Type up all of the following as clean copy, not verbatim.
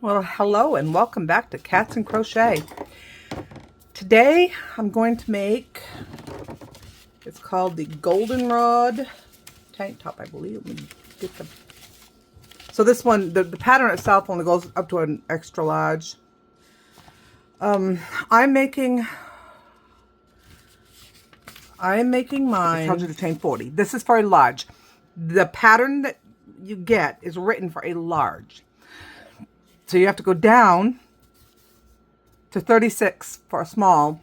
Well, hello and welcome back to Cats and Crochet. Today I'm going to make, it's called the Goldenrod tank top, I believe. Let me get the, so this one, the pattern itself only goes up to an extra large. I'm making mine, it tells you to chain 40. This is for a large. The pattern that you get is written for a large. So you have to go down to 36 for a small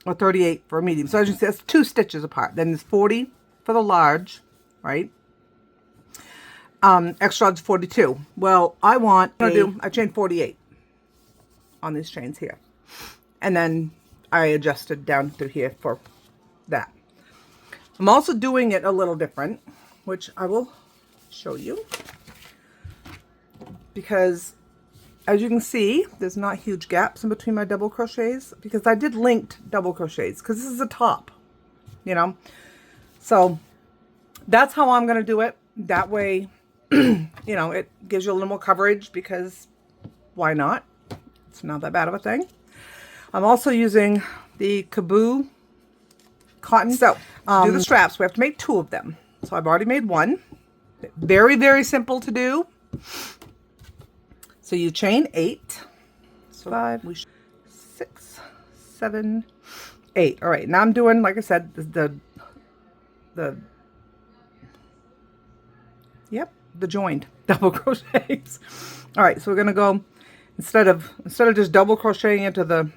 or 38 for a medium. So as you can see, it's 2 stitches apart. Then there's 40 for the large, right? Extra large 42. Well, I chained 48 on these chains here. And then I adjusted down through here for that. I'm also doing it a little different, which I will show you, because as you can see, there's not huge gaps in between my double crochets, because I did linked double crochets, because this is a top, you know. So that's how I'm going to do it. That way, you know, it gives you a little more coverage, because why not? It's not that bad of a thing. I'm also using the Kaboo cotton. So to do the straps, we have to make 2 of them. So I've already made 1. Very, very simple to do. So you chain 8, so 5, 6, 7, 8. All right, now I'm doing, like I said, the joined double crochets. All right, so we're gonna go, instead of just double crocheting into the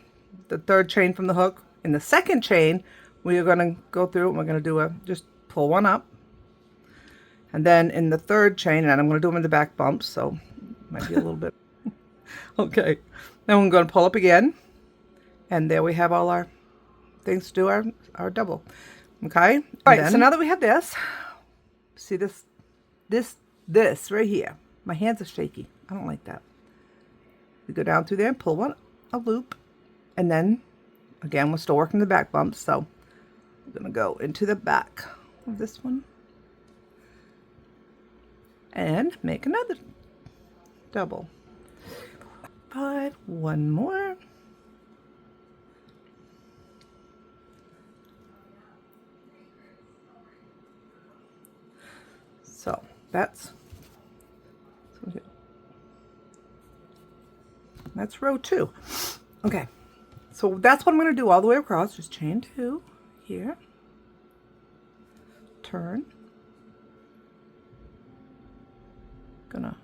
3rd chain from the hook, in the 2nd chain, we are gonna go through and we're gonna do just pull 1 up, and then in the 3rd chain, and I'm gonna do them in the back bumps, so it might be a little bit. Okay, then we're going to pull up again, and there we have all our things to do our double. Okay, all right, so now that we have this, see this right here, my hands are shaky. I don't like that. We go down through there and pull a loop, and then again we're still working the back bumps, so we're going to go into the back of this one and make another double. 5, 1 more. So that's row 2. Okay, so that's what I'm going to do all the way across. Just chain 2 here, turn, gonna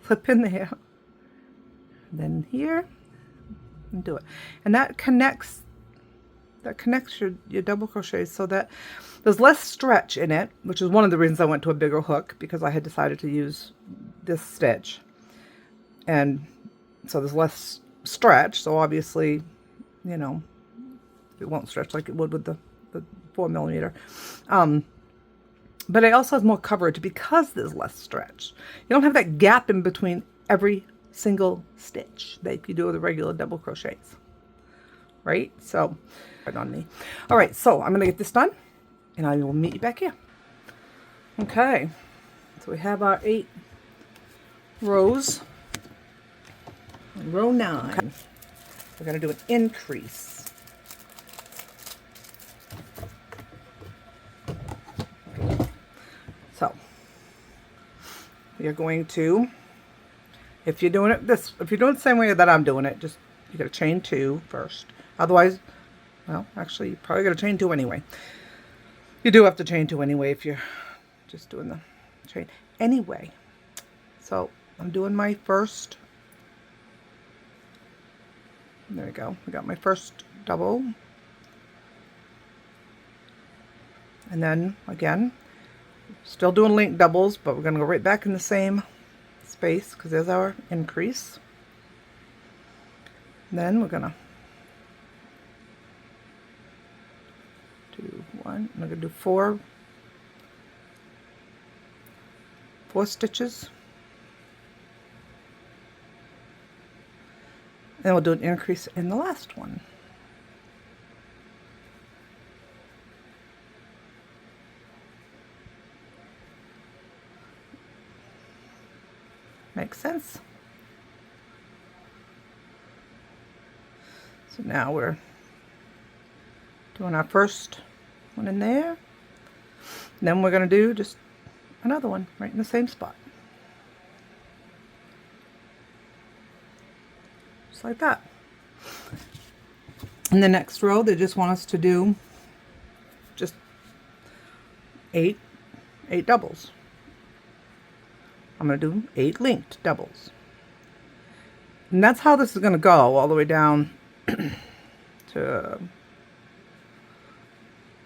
flip in there, then here, and do it. And that connects your double crochets so that there's less stretch in it, which is one of the reasons I went to a bigger hook, because I had decided to use this stitch. And so there's less stretch, so obviously, you know, it won't stretch like it would with the 4mm. But it also has more coverage because there's less stretch. You don't have that gap in between every single stitch that you do with the regular double crochets, right? So, right on me. All right, so I'm going to get this done, and I will meet you back here. Okay, so we have our 8 rows. Row 9. Okay. We're going to do an increase. So you're going to, if you're doing it the same way that I'm doing it, just you got to chain 2 first. Otherwise, well, actually, you probably got to chain 2 anyway. You do have to chain 2 anyway if you're just doing the chain anyway. So I'm doing my first. There we go. I got my first double, and then again. Still doing link doubles, but we're going to go right back in the same space because there's our increase. Then we're going to do 1. I'm going to do 4 4 stitches. And we'll do an increase in the last one. Makes sense? So now we're doing our first one in there. And then we're going to do just another one right in the same spot. Just like that. In the next row, they just want us to do just 8 doubles. I'm going to do 8 linked doubles. And that's how this is going to go all the way down to,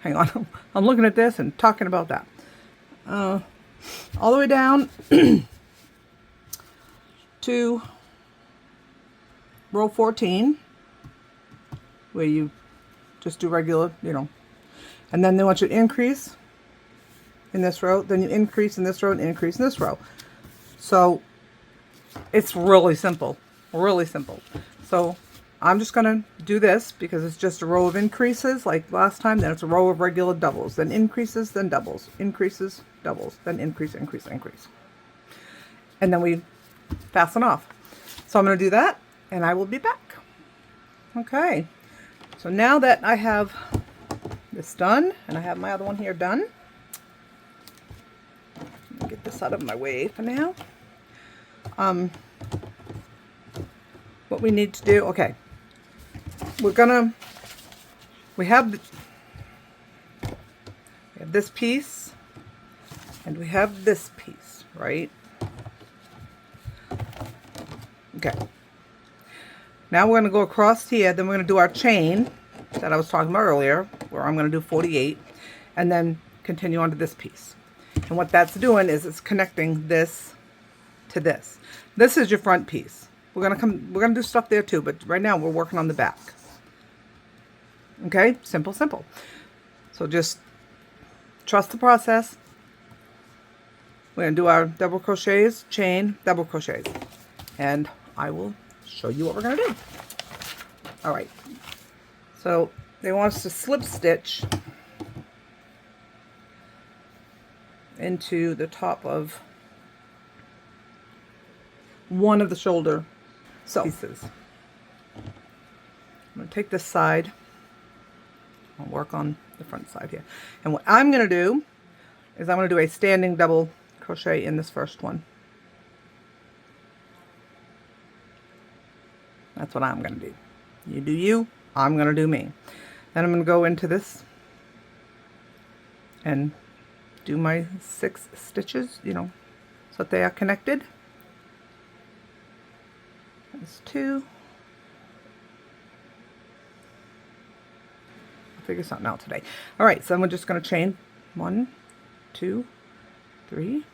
hang on, I'm looking at this and talking about that. All the way down to row 14, where you just do regular, you know, and then they want you to increase in this row, then you increase in this row and increase in this row. So it's really simple, really simple. So I'm just going to do this because it's just a row of increases like last time. Then it's a row of regular doubles, then increases, then doubles, increases, doubles, then increase, increase, increase. And then we fasten off. So I'm going to do that and I will be back. Okay. So now that I have this done and I have my other one here done, let me get this out of my way for now. What we need to do, okay, we have this piece and we have this piece, right? Okay. Now we're going to go across here, then we're going to do our chain that I was talking about earlier, where I'm going to do 48, and then continue on to this piece. And what that's doing is it's connecting this to this. This is your front piece. We're gonna do stuff there too, but right now we're working on the back. Okay, simple, simple. So just trust the process. We're gonna do our double crochets, chain, double crochets, and I will show you what we're gonna do. All right. So they want us to slip stitch into the top of one of the shoulder pieces. I'm going to take this side. I'll work on the front side here. And what I'm going to do is I'm going to do a standing double crochet in this first one. That's what I'm going to do. You do you, I'm going to do me. Then I'm going to go into this and do my 6 stitches, you know, so that they are connected. That's 2. I'll figure something out today. All right, so I'm just going to chain 1, 2, 3,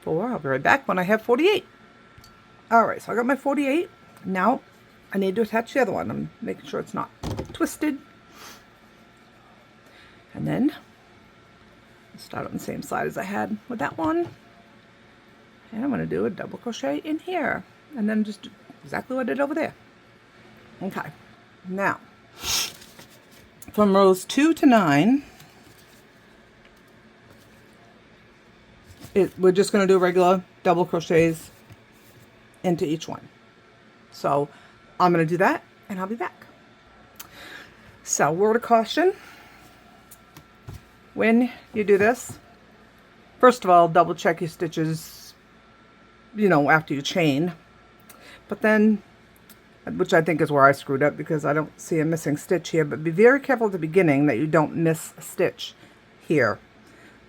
4. I'll be right back when I have 48. All right, so I got my 48. Now I need to attach the other one. I'm making sure it's not twisted. And then start on the same side as I had with that one. And I'm going to do a double crochet in here. And then just do exactly what I did over there. Okay. Now, from rows 2 to 9, we're just going to do regular double crochets into each one. So I'm going to do that and I'll be back. So, word of caution. When you do this, first of all, double check your stitches, you know, after you chain. But then, which I think is where I screwed up because I don't see a missing stitch here, but be very careful at the beginning that you don't miss a stitch here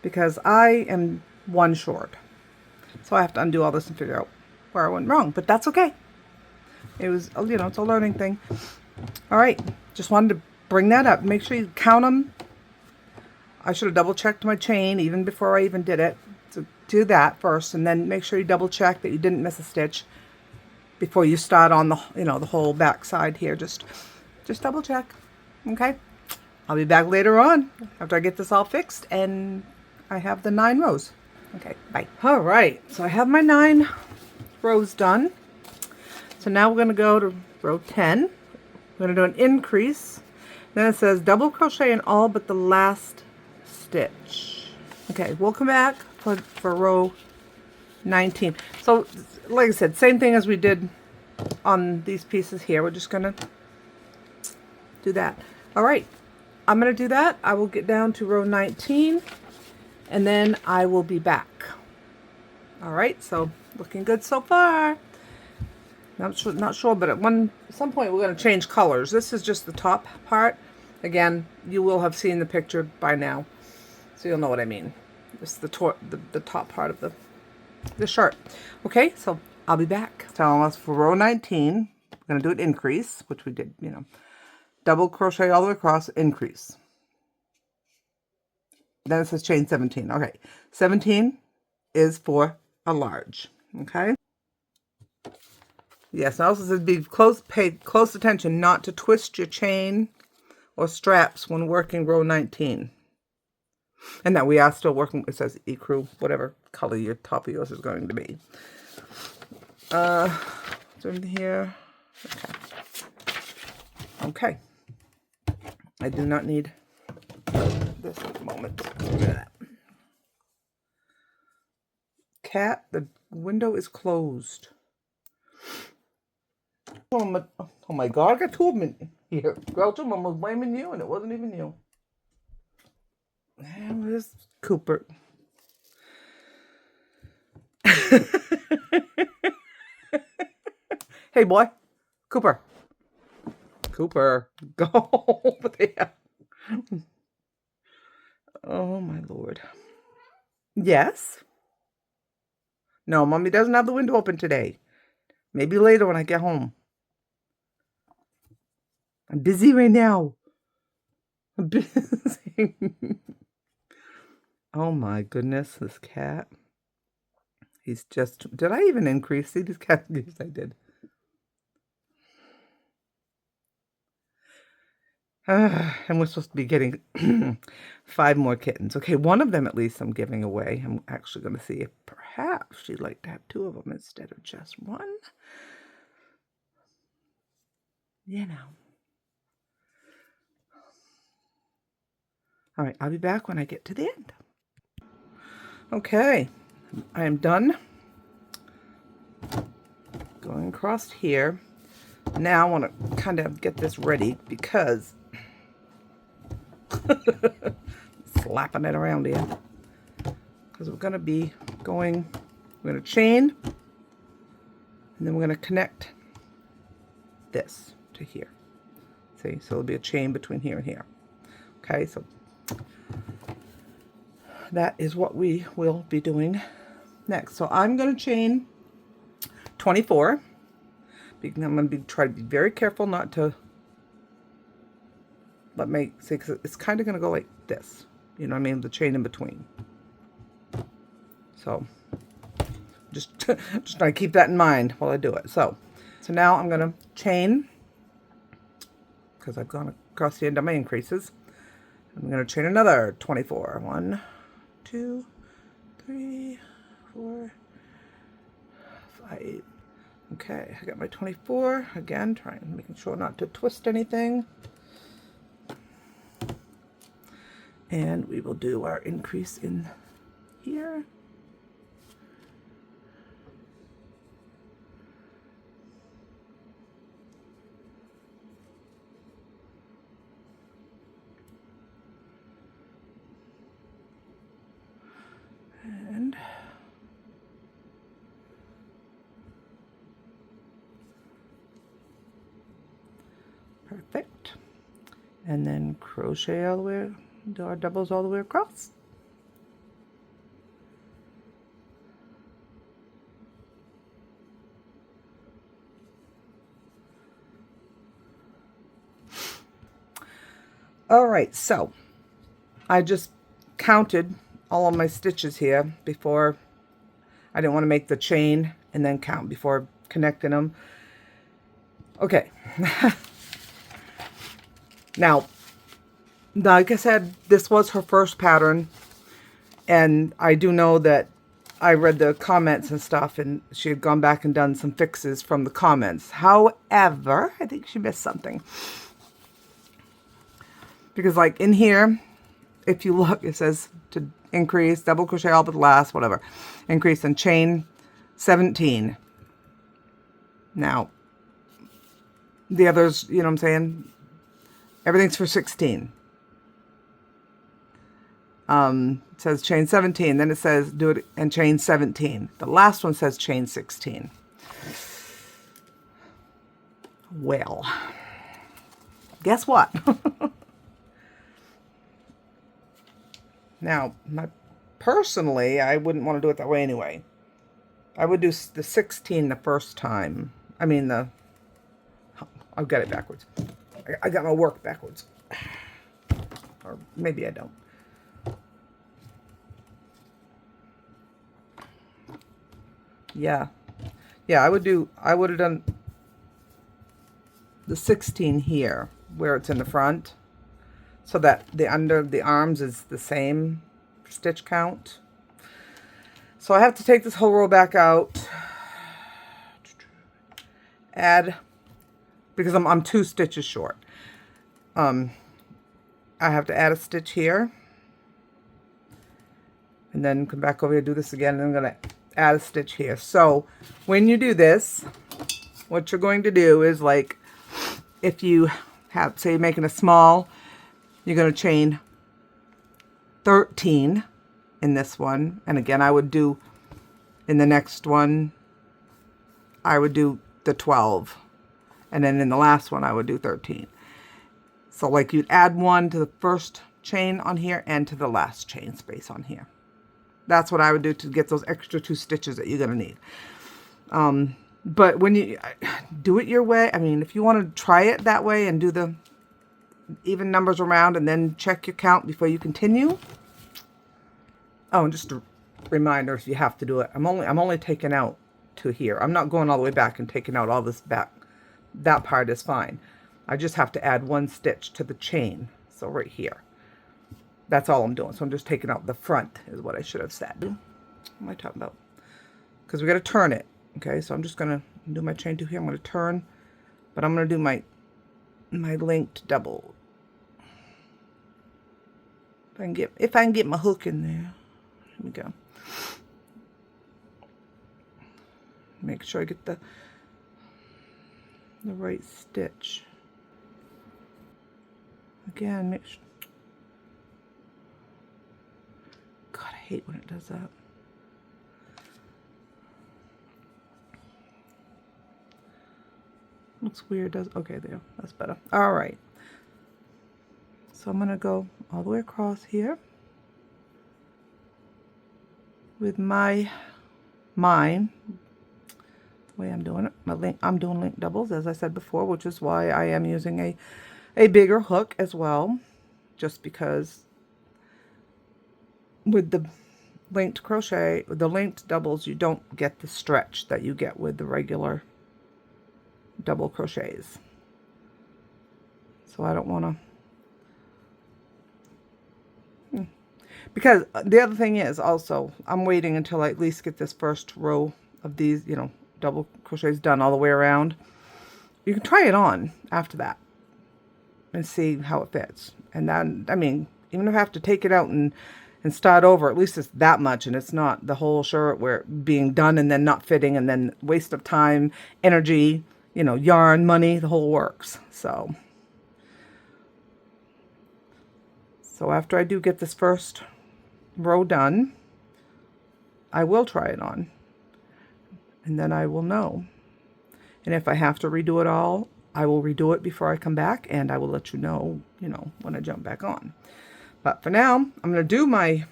because I am 1 short. So I have to undo all this and figure out where I went wrong, but that's okay. It was, you know, it's a learning thing. All right, just wanted to bring that up. Make sure you count them. I should have double checked my chain even before I even did it. So do that first and then make sure you double check that you didn't miss a stitch before you start on the, you know, the whole back side here. Just double check. Okay. I'll be back later on after I get this all fixed and I have the 9 rows. Okay, bye. All right, so I have my 9 rows done. So now we're going to go to row 10. We're going to do an increase. Then it says double crochet in all but the last stitch. Okay, we'll come back for row 19. So like I said, same thing as we did on these pieces here. We're just going to do that. All right, I'm going to do that. I will get down to row 19 and then I will be back. All right, so looking good so far. Not sure, but at some point we're going to change colors. This is just the top part. Again, you will have seen the picture by now, so you'll know what I mean. It's the top part of the shirt. Okay, so I'll be back. Telling us for row 19, we're going to do an increase, which we did, you know. Double crochet all the way across, increase. Then it says chain 17. Okay, 17 is for a large. Okay. Yes, and also says pay close attention not to twist your chain or straps when working row 19. And that we are still working, it says ecru, whatever color your top of yours is going to be. Is there anything here? Okay. I do not need this at the moment. Look at that. Cat, the window is closed. Oh my God, I got 2 of them in here. Groucho, Mom was blaming you and it wasn't even you. And where's Cooper? Hey boy, Cooper. Cooper, go over there. Oh my Lord. Yes? No, Mommy doesn't have the window open today. Maybe later when I get home. I'm busy right now. I'm busy. Oh my goodness, this cat. He's just... Did I even increase? See, this cat... Yes, I did. And we're supposed to be getting 5 more kittens. Okay, one of them at least I'm giving away. I'm actually going to see if perhaps she'd like to have 2 of them instead of just 1. You know. All right, I'll be back when I get to the end. Okay, I am done going across here. Now I want to kind of get this ready because slapping it around here, because we're going to be going, we're going to chain, and then we're going to connect this to here. See, so there'll be a chain between here and here. Okay, so that is what we will be doing next. So I'm going to chain 24. I'm going to try to be very careful not to see, because it's kind of going to go like this. You know what I mean? The chain in between. So just try to keep that in mind while I do it. So now I'm going to chain, because I've gone across the end of my increases. I'm going to chain another 24. 1, 2, 3, 4, 5. Okay, I got my 24. Again, making sure not to twist anything. And we will do our increase in here. And perfect. And then crochet all the way, do our doubles all the way across. All right, so I just counted all of my stitches here before. I didn't want to make the chain and then count before connecting them. Okay. Now, like I said, this was her first pattern, and I do know that I read the comments and stuff, and she had gone back and done some fixes from the comments. However, I think she missed something. Because like in here, if you look, it says to increase, double crochet all but last, whatever. Increase and chain 17. Now, the others, you know what I'm saying? Everything's for 16. It says chain 17. Then it says do it and chain 17. The last one says chain 16. Well, guess what? Now, personally, I wouldn't want to do it that way anyway. I would do the 16 the first time. I mean, I've got it backwards. I got my work backwards. Or maybe I don't. Yeah. Yeah, I would have done the 16 here, where it's in the front. So that the under the arms is the same stitch count. So I have to take this whole row back out. Add, because I'm 2 stitches short. I have to add a stitch here. And then come back over here, do this again, and I'm going to add a stitch here. So when you do this, what you're going to do is, like, if you have, say you're making a small, you're going to chain 13 in this one. And again, I would do in the next one, I would do the 12. And then in the last one, I would do 13. So like you'd add 1 to the first chain on here and to the last chain space on here. That's what I would do to get those extra 2 stitches that you're going to need. But when you do it your way, I mean, if you want to try it that way and do the even numbers around and then check your count before you continue. Oh, and just a reminder, if you have to do it, I'm only taking out to here. I'm not going all the way back and taking out all this back. That part is fine. I just have to add 1 stitch to the chain. So right here. That's all I'm doing. So I'm just taking out the front is what I should have said. What am I talking about? Because we got to turn it. Okay, so I'm just going to do my chain 2 here. I'm going to turn, but I'm going to do my linked double. If I can get my hook in there. Here we go. Make sure I get the right stitch. Again, make sure. God, I hate when it does that. Looks weird, does okay there. That's better. All right. So I'm gonna go all the way across here with mine, the way I'm doing it. I'm doing link doubles, as I said before, which is why I am using a bigger hook as well, just because with the linked crochet, with the linked doubles, you don't get the stretch that you get with the regular double crochets. So I don't want to, because the other thing is also, I'm waiting until I at least get this first row of these, you know, double crochets done all the way around. You can try it on after that and see how it fits. And then, I mean, even if I have to take it out and start over, at least it's that much, and it's not the whole shirt where being done and then not fitting, and then waste of time, energy, you know, yarn, money, the whole works. So after I do get this first row done, I will try it on, and then I will know. And if I have to redo it all, I will redo it before I come back, and I will let you know, when I jump back on. But for now, I'm going to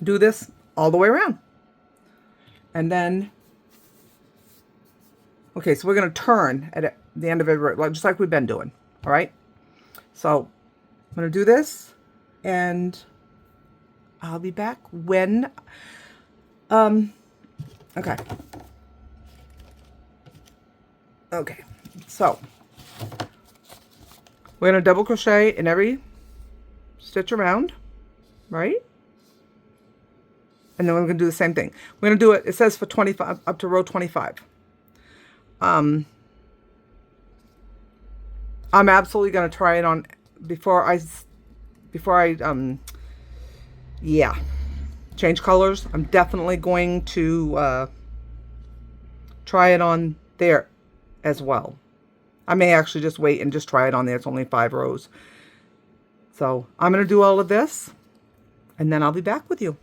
do this all the way around. And then, okay, so we're going to turn at the end of every row, just like we've been doing. All right? So I'm going to do this, and I'll be back when, okay. Okay, so we're going to double crochet in every stitch around, right? And then we're going to do the same thing. We're going to do it, it says for 25, up to row 25. I'm absolutely going to try it on before I yeah, change colors. I'm definitely going to try it on there as well. I may actually just wait and just try it on there. It's only 5 rows. So I'm going to do all of this, and then I'll be back with you.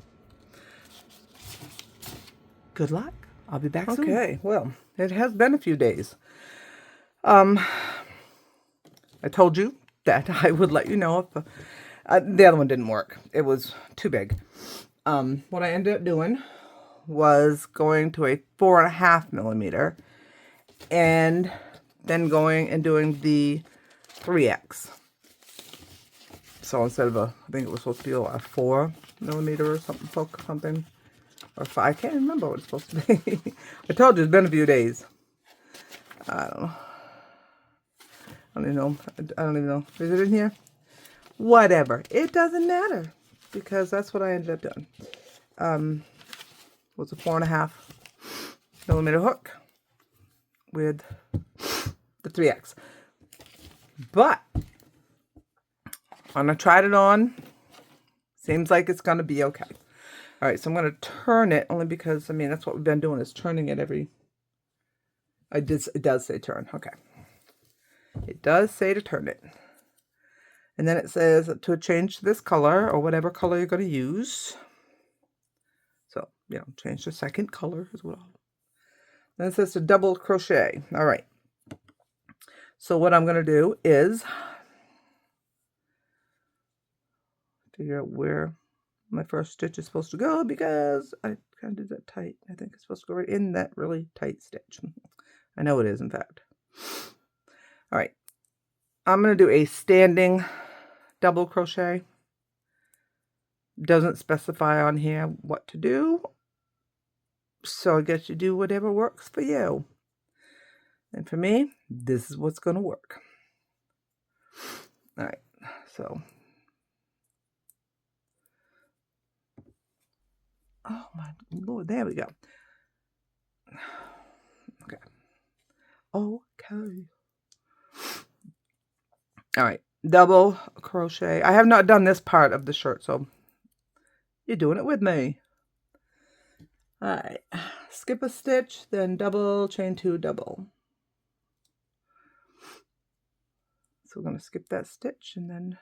Good luck. I'll be back soon. Okay, well, it has been a few days. I told you that I would let you know if the other one didn't work. It was too big. What I ended up doing was going to a 4.5 millimeter and then going and doing the 3X. So instead of I think it was supposed to be a 4 millimeter or something, or 5, I can't remember what it's supposed to be. I told you it's been a few days. I don't know. I don't even know. Is it in here? Whatever. It doesn't matter because that's what I ended up doing. Was a 4.5 millimeter hook with the 3X. But when I tried it on, seems like it's going to be okay. All right, so I'm going to turn it only because, I mean, that's what we've been doing is turning it every... It does say turn. Okay. It does say to turn it. And then it says to change this color or whatever color you're going to use. So, you know, change the second color as well. Then it says to double crochet. All right. So what I'm going to do is figure out where my first stitch is supposed to go because I kind of did that tight. I think it's supposed to go right in that really tight stitch. I know it is, in fact. All right. I'm going to do a standing double crochet. Doesn't specify on here what to do. So I guess you do whatever works for you. And for me, this is what's going to work. All right. So. Oh my Lord, there we go. Okay. Okay. All right. Double crochet. I have not done this part of the shirt, so you're doing it with me. All right. Skip a stitch, then double, chain 2, double. So we're going to skip that stitch and then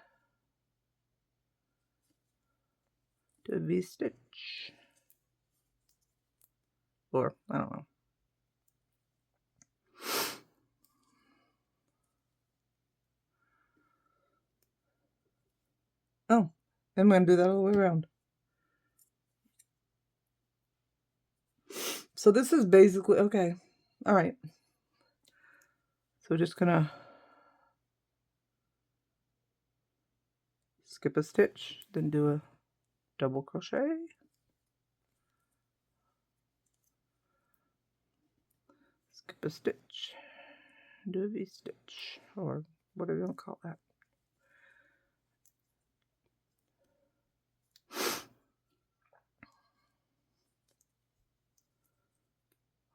do a V-stitch. Or, I don't know. Oh, I'm going to do that all the way around. So this is basically, okay. All right. So we're just going to skip a stitch, then do a double crochet. Skip a stitch, do a V-stitch, or whatever you want to call that.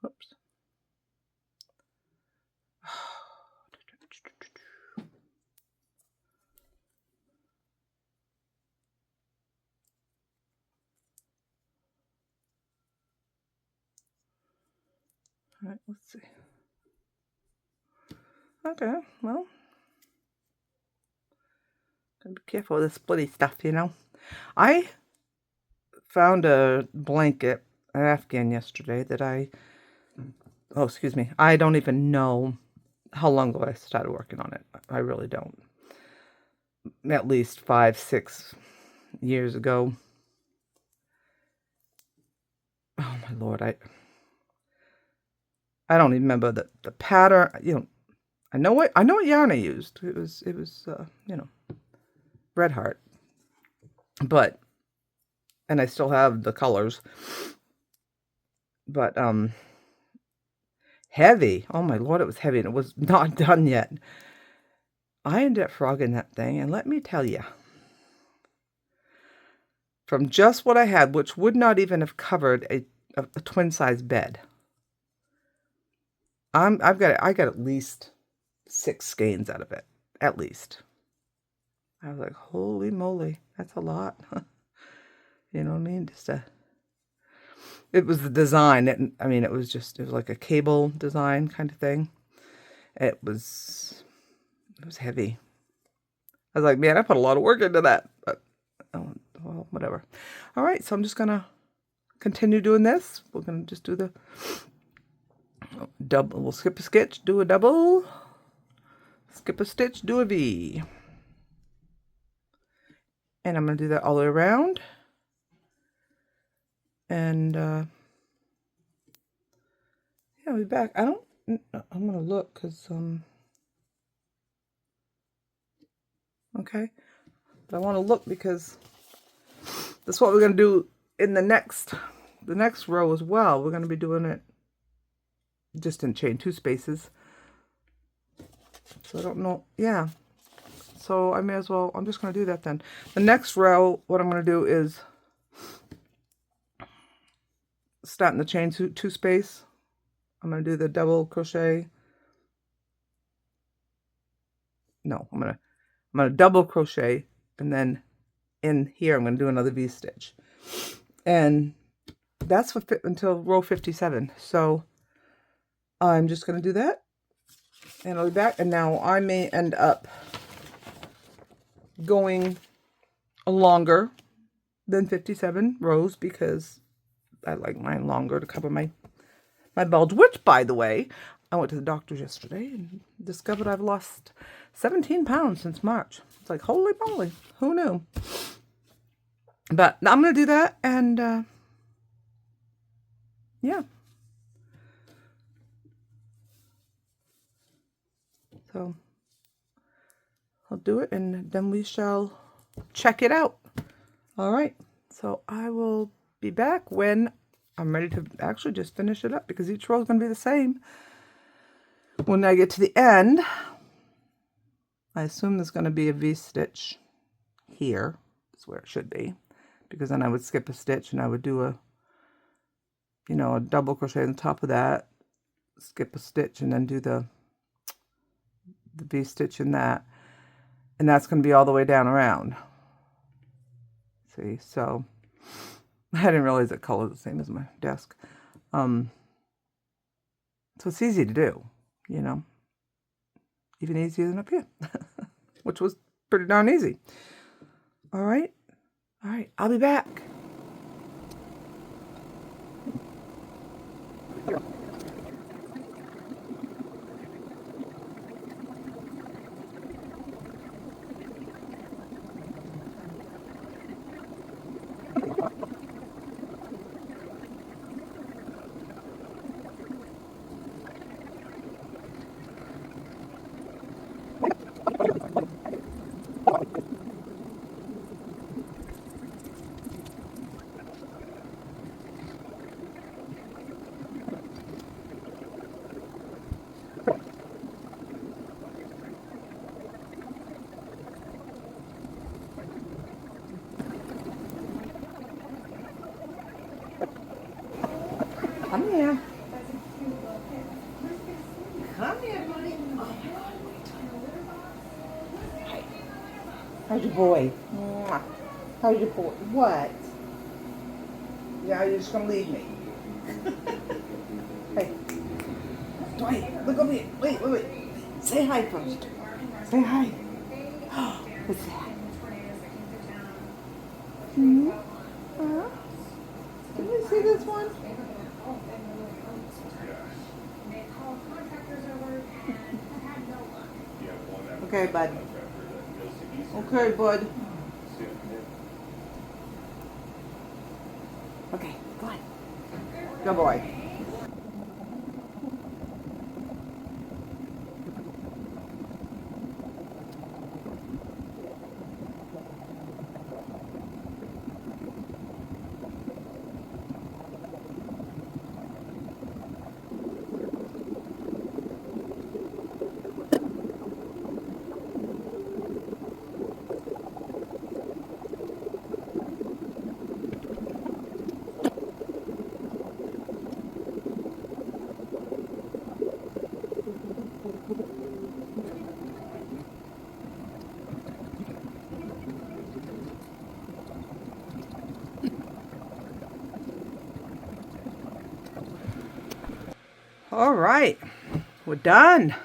Oops. All right, let's see. Okay, well, gotta be careful with the splitty stuff, you know. I found a blanket, an Afghan yesterday that oh, excuse me, I don't even know how long ago I started working on it. I really don't. At least 5, 6 years ago. Oh my Lord, I don't even remember the pattern. You know, I know what yarn I used. It was you know, Red Heart. But and I still have the colors. But heavy. Oh my Lord, it was heavy and it was not done yet. I ended up frogging that thing, and let me tell you, from just what I had, which would not even have covered a twin size bed. I got at least 6 skeins out of it, at least. I was like, holy moly, that's a lot. You know what I mean? It was the design. It was like a cable design kind of thing. It was heavy. I was like, man, I put a lot of work into that. But, oh, well, whatever. All right, so I'm just going to continue doing this. We're going to just do the double. We'll skip a stitch, do a double. Skip a stitch, do a V. And I'm going to do that all the way around. And, yeah, I'll be back. I'm going to look because, okay. But I want to look because that's what we're going to do in the next row as well. We're going to be doing it just in chain 2 spaces. So I don't know. Yeah. So I may as well, I'm just going to do that then. The next row, what I'm going to do is start in the chain 2 space. I'm going to do the double crochet. No, I'm going to double crochet, and then in here I'm going to do another V stitch. And that's until row 57. So I'm just going to do that. And I'll be back. And now I may end up going longer than 57 rows because I like mine longer to cover my bulge, which, by the way, I went to the doctor's yesterday and discovered I've lost 17 pounds since March. It's like, holy moly, who knew? But I'm going to do that, and yeah. So I'll do it, and then we shall check it out. All right, so I will be back when I'm ready to actually just finish it up, because each row is going to be the same. When I get to the end, I assume there's going to be a V-stitch here. That's where it should be, because then I would skip a stitch and I would do a double crochet on the top of that, skip a stitch, and then do the V-stitch in that. And that's going to be all the way down around. See, so I didn't realize that color is the same as my desk. So it's easy to do, even easier than up here, which was pretty darn easy. All right, I'll be back. Come here. Come here, buddy. Hi. How's your boy? Mwah. How's your boy? What? Yeah, you're just gonna leave me. Hey. Wait, look over here. Wait. Say hi first. Say hi. What's that? Hmm? Can you see this one? Okay, bud. Okay, bud. Okay, go on. Good boy. All right, we're done.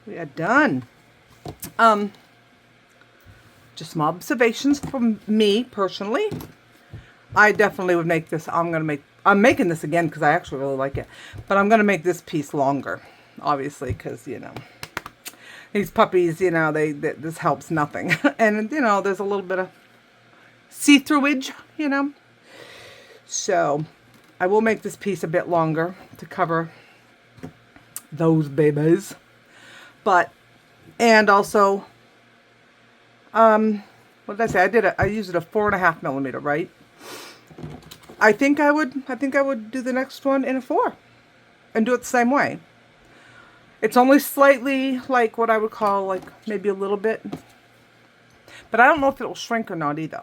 We are done. Just some observations from me personally. I definitely would make this. I'm making this again because I actually really like it. But I'm gonna make this piece longer, obviously, because you know these puppies. You know this helps nothing, and you know there's a little bit of see-throughage. You know, so I will make this piece a bit longer to cover those babies. But and also, what did I say? I used it a 4.5 millimeter, right? I think I would do the next one in a 4 and do it the same way. It's only slightly like what I would call like maybe a little bit, but I don't know if it'll shrink or not either.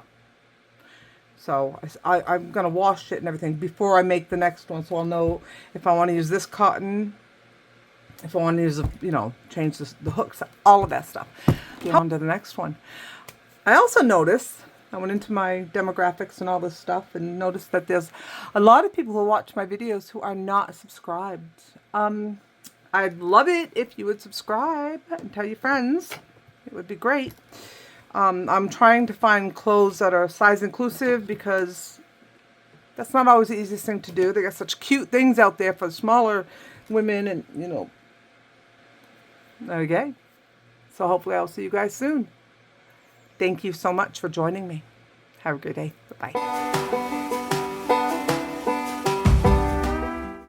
So I'm gonna wash it and everything before I make the next one, so I'll know if I want to use this cotton, if I want to use you know, change the hooks, all of that stuff. Get on to the next one. I also noticed, I went into my demographics and all this stuff and noticed that there's a lot of people who watch my videos who are not subscribed. I'd love it if you would subscribe and tell your friends. It would be great. I'm trying to find clothes that are size inclusive because that's not always the easiest thing to do. They got such cute things out there for smaller women and, you know. Okay. So hopefully I'll see you guys soon. Thank you so much for joining me. Have a great day. Bye-bye.